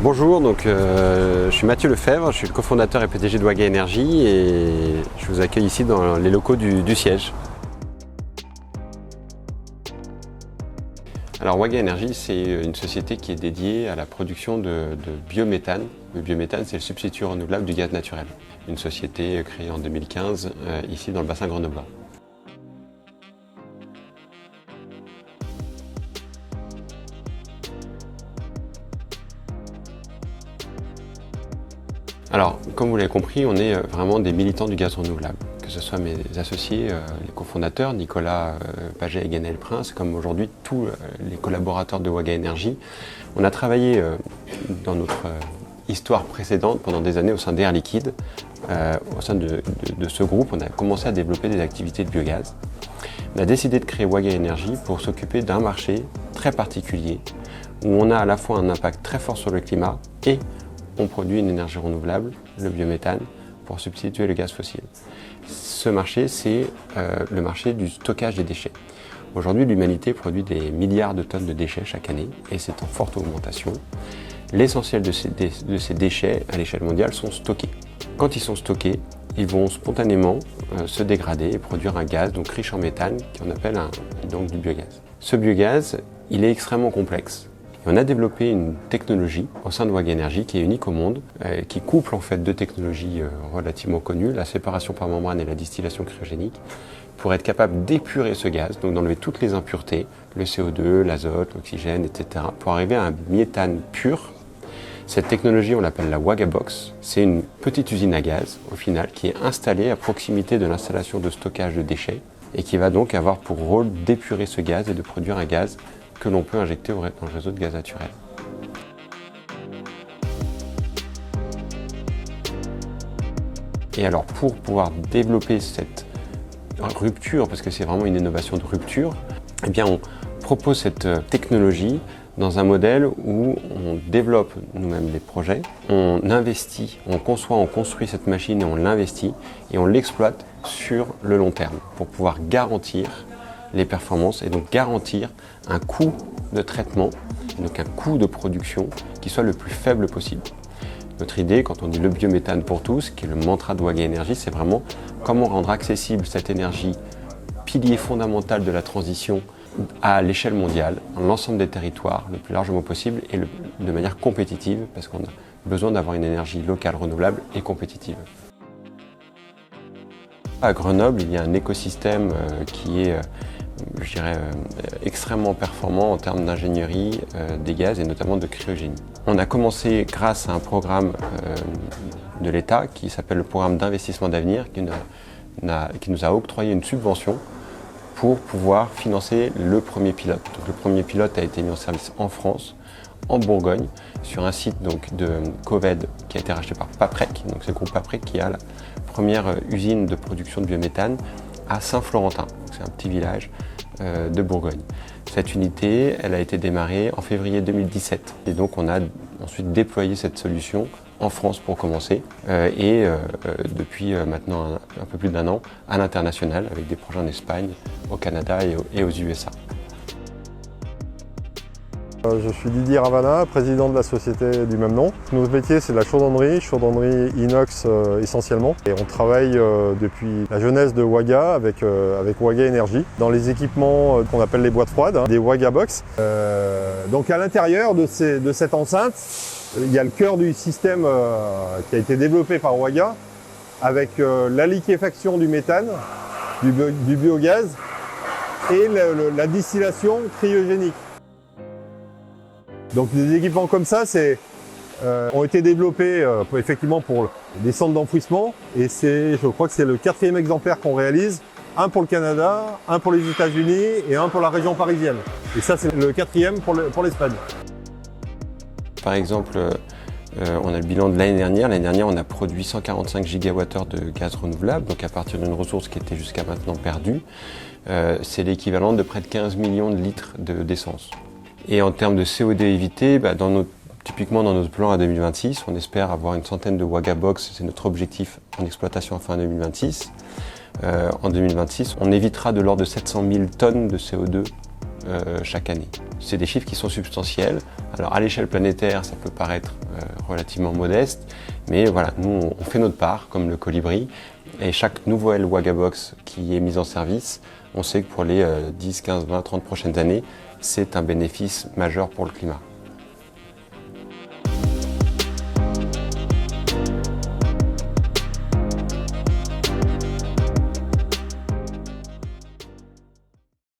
Bonjour, je suis Mathieu Lefebvre, je suis le cofondateur et PDG de Waga Énergie et je vous accueille ici dans les locaux du siège. Alors Waga Énergie, c'est une société qui est dédiée à la production de biométhane. Le biométhane, c'est le substitut renouvelable du gaz naturel. Une société créée en 2015 ici dans le bassin grenoblois. Alors, comme vous l'avez compris, on est vraiment des militants du gaz renouvelable. Que ce soit mes associés, les cofondateurs, Nicolas Paget et Gaël Prince, comme aujourd'hui tous les collaborateurs de Waga Énergie. On a travaillé dans notre histoire précédente pendant des années au sein d'Air Liquide. Au sein de ce groupe, on a commencé à développer des activités de biogaz. On a décidé de créer Waga Énergie pour s'occuper d'un marché très particulier où on a à la fois un impact très fort sur le climat et on produit une énergie renouvelable, le biométhane, pour substituer le gaz fossile. Ce marché, c'est le marché du stockage des déchets. Aujourd'hui, l'humanité produit des milliards de tonnes de déchets chaque année et c'est en forte augmentation. L'essentiel de ces déchets à l'échelle mondiale sont stockés. Quand ils sont stockés, ils vont spontanément se dégrader et produire un gaz donc riche en méthane qu'on appelle donc du biogaz. Ce biogaz, il est extrêmement complexe. On a développé une technologie au sein de Waga Énergie qui est unique au monde, qui couple en fait deux technologies relativement connues, la séparation par membrane et la distillation cryogénique, pour être capable d'épurer ce gaz, donc d'enlever toutes les impuretés, le CO2, l'azote, l'oxygène, etc., pour arriver à un méthane pur. Cette technologie, on l'appelle la Waga Box. C'est une petite usine à gaz, au final, qui est installée à proximité de l'installation de stockage de déchets et qui va donc avoir pour rôle d'épurer ce gaz et de produire un gaz que l'on peut injecter dans le réseau de gaz naturel. Et alors pour pouvoir développer cette rupture, parce que c'est vraiment une innovation de rupture, eh bien on propose cette technologie dans un modèle où on développe nous-mêmes les projets, on investit, on conçoit, on construit cette machine et on l'investit et on l'exploite sur le long terme pour pouvoir garantir les performances et donc garantir un coût de traitement, donc un coût de production qui soit le plus faible possible. Notre idée, quand on dit le biométhane pour tous, qui est le mantra de Waga Énergie, c'est vraiment comment rendre accessible cette énergie, pilier fondamental de la transition à l'échelle mondiale, dans l'ensemble des territoires, le plus largement possible et de manière compétitive, parce qu'on a besoin d'avoir une énergie locale renouvelable et compétitive. À Grenoble, il y a un écosystème qui est je dirais, extrêmement performant en termes d'ingénierie des gaz et notamment de cryogénie. On a commencé grâce à un programme de l'État qui s'appelle le programme d'investissement d'avenir qui nous a octroyé une subvention pour pouvoir financer le premier pilote. Donc, le premier pilote a été mis en service en France, en Bourgogne, sur un site donc, de Coved qui a été racheté par Paprec. Donc, c'est le groupe Paprec qui a la première usine de production de biométhane à Saint-Florentin. C'est un petit village de Bourgogne. Cette unité, elle a été démarrée en février 2017 et donc on a ensuite déployé cette solution en France pour commencer depuis maintenant un peu plus d'1 an à l'international avec des projets en Espagne, au Canada et aux USA. Je suis Didier Ravana, président de la société du même nom. Notre métier c'est de la chaudronnerie inox essentiellement. Et on travaille depuis la jeunesse de Waga avec Waga Énergie dans les équipements qu'on appelle les boîtes froides, des Waga Box. Donc à l'intérieur de cette enceinte, il y a le cœur du système qui a été développé par Waga avec la liquéfaction du méthane, du biogaz et la distillation cryogénique. Donc des équipements comme ça ont été développés effectivement pour des centres d'enfouissement et je crois que c'est le 4e exemplaire qu'on réalise, un pour le Canada, un pour les États-Unis et un pour la région parisienne. Et ça c'est le 4e pour l'Espagne. Par exemple, on a le bilan de l'année dernière. L'année dernière, on a produit 145 gigawattheures de gaz renouvelable, donc à partir d'une ressource qui était jusqu'à maintenant perdue. C'est l'équivalent de près de 15 millions de litres d'essence. Et en termes de CO2 évité, typiquement dans notre plan à 2026, on espère avoir une centaine de Waga Box, c'est notre objectif en exploitation fin 2026. En 2026, on évitera de l'ordre de 700 000 tonnes de CO2 chaque année. C'est des chiffres qui sont substantiels. Alors à l'échelle planétaire, ça peut paraître relativement modeste, mais voilà, nous on fait notre part, comme le Colibri, et chaque nouvelle Wagabox qui est mise en service, on sait que pour les 10, 15, 20, 30 prochaines années, c'est un bénéfice majeur pour le climat.